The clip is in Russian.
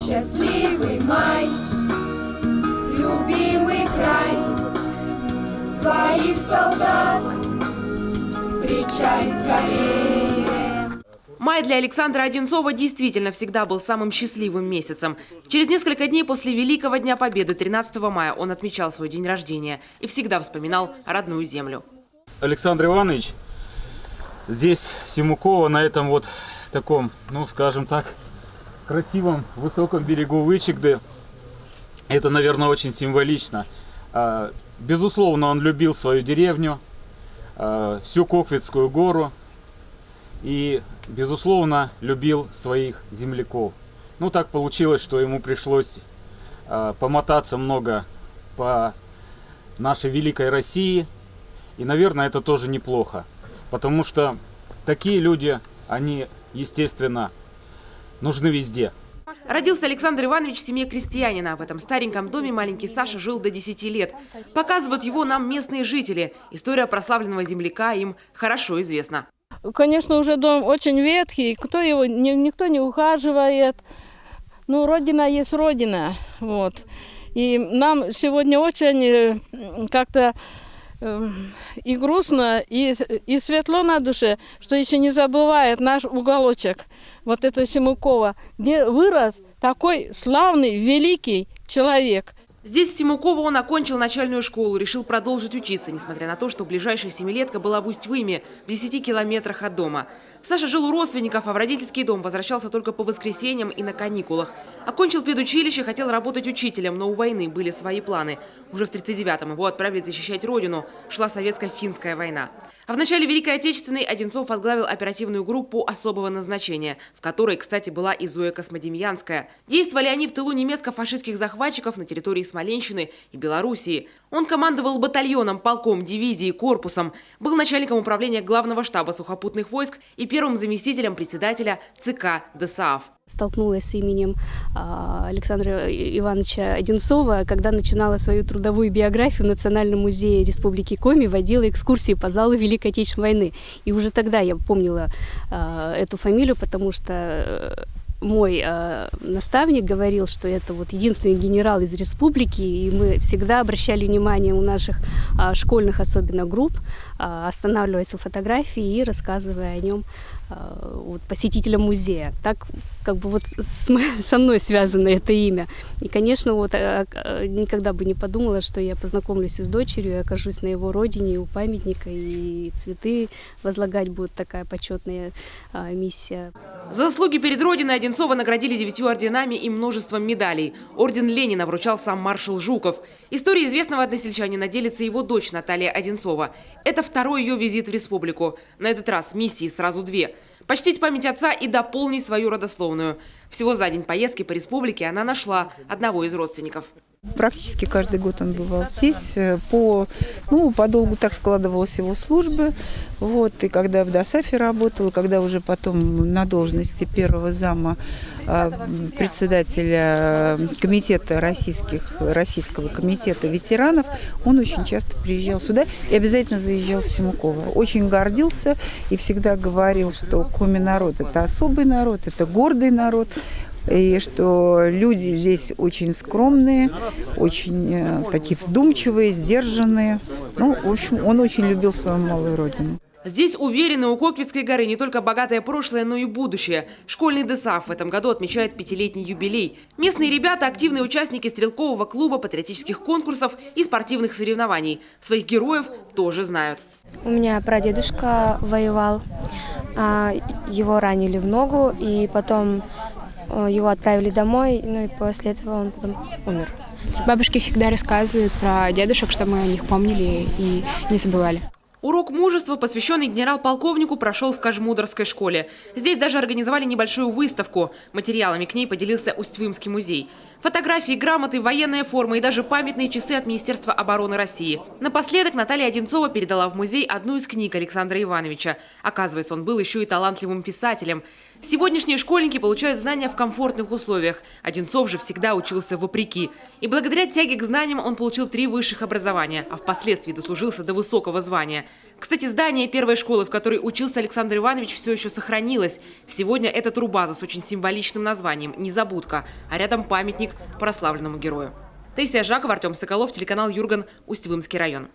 Счастливый май, любимый край, своих солдат встречай скорее. Май для Александра Одинцова действительно всегда был самым счастливым месяцем. Через несколько дней после Великого Дня Победы, 13 мая, он отмечал свой день рождения и всегда вспоминал родную землю. Александр Иванович здесь, в Семуково, на этом вот таком, ну скажем так, красивом высоком берегу Вычегды, это, наверное, очень символично. Безусловно, он любил свою деревню, всю Коквицкую гору. И, безусловно, любил своих земляков. Ну, так получилось, что ему пришлось помотаться много по нашей великой России. И, наверное, это тоже неплохо. Потому что такие люди, они, естественно, нужны везде. Родился Александр Иванович в семье крестьянина. В этом стареньком доме маленький Саша жил до 10 лет. Показывают его нам местные жители. История прославленного земляка им хорошо известна. Конечно, уже дом очень ветхий, никто не ухаживает. Ну, родина есть родина. Вот. И нам сегодня очень как-то и грустно, и светло на душе, что еще не забывает наш уголочек, вот это Семуково, где вырос такой славный, великий человек. Здесь, в Семуково, он окончил начальную школу, решил продолжить учиться, несмотря на то, что ближайшая семилетка была в Усть-Выме, в 10 километрах от дома. Саша жил у родственников, а в родительский дом возвращался только по воскресеньям и на каникулах. Окончил педучилище, хотел работать учителем, но у войны были свои планы. Уже в 1939-м его отправили защищать родину. Шла советско-финская война. А в начале Великой Отечественной Одинцов возглавил оперативную группу особого назначения, в которой, кстати, была и Зоя Космодемьянская. Действовали они в тылу немецко-фашистских захватчиков на территории Смоленщины и Белоруссии. Он командовал батальоном, полком, дивизией, корпусом, был начальником управления Главного штаба сухопутных войск и первым заместителем председателя ЦК ДСААФ. Столкнулась с именем Александра Ивановича Одинцова, когда начинала свою трудовую биографию в Национальном музее Республики Коми, водила экскурсии по залу Великой Отечественной войны. И уже тогда я помнила эту фамилию, потому что мой наставник говорил, что это вот единственный генерал из республики, и мы всегда обращали внимание у наших школьных, особенно групп, останавливаясь у фотографии и рассказывая о нем вот, посетителям музея. Так как бы вот со мной связано это имя. И, конечно, вот никогда бы не подумала, что я познакомлюсь с дочерью, и окажусь на его родине, у памятника, и цветы возлагать будет такая почетная миссия. За заслуги перед Родиной Одинцова наградили 9 орденами и множеством медалей. Орден Ленина вручал сам маршал Жуков. Историей известного односельчанина делится его дочь Наталья Одинцова. Это второй ее визит в республику. На этот раз миссии сразу 2. Почтить память отца и дополнить свою родословную. Всего за день поездки по республике она нашла одного из родственников. Практически каждый год он бывал здесь. Подолгу так складывалась его служба. Вот, и когда в ДОСААФе работал, когда уже потом на должности первого зама председателя комитета российского комитета ветеранов, он очень часто приезжал сюда и обязательно заезжал в Семуково. Очень гордился и всегда говорил, что коми народ – это особый народ, это гордый народ. И что люди здесь очень скромные, очень такие вдумчивые, сдержанные. Ну, в общем, он очень любил свою малую родину. Здесь уверены, у Коквицкой горы не только богатое прошлое, но и будущее. Школьный ДСААФ в этом году отмечает 5-летний юбилей. Местные ребята – активные участники стрелкового клуба, патриотических конкурсов и спортивных соревнований. Своих героев тоже знают. У меня прадедушка воевал, его ранили в ногу, и потом его отправили домой, и после этого он потом умер. Бабушки всегда рассказывают про дедушек, чтобы мы о них помнили и не забывали. Урок мужества, посвященный генерал-полковнику, прошел в Кажмудорской школе. Здесь даже организовали небольшую выставку. Материалами к ней поделился Усть-Вымский музей. Фотографии, грамоты, военная форма и даже памятные часы от Министерства обороны России. Напоследок Наталья Одинцова передала в музей одну из книг Александра Ивановича. Оказывается, он был еще и талантливым писателем. Сегодняшние школьники получают знания в комфортных условиях. Одинцов же всегда учился вопреки. И благодаря тяге к знаниям он получил 3 высших образования, а впоследствии дослужился до высокого звания. Кстати, здание первой школы, в которой учился Александр Иванович, все еще сохранилось. Сегодня это турбаза с очень символичным названием «Незабудка», а рядом памятник прославленному герою. Таисия Жакова, Артем Соколов, телеканал Юрган, Усть-Вымский район.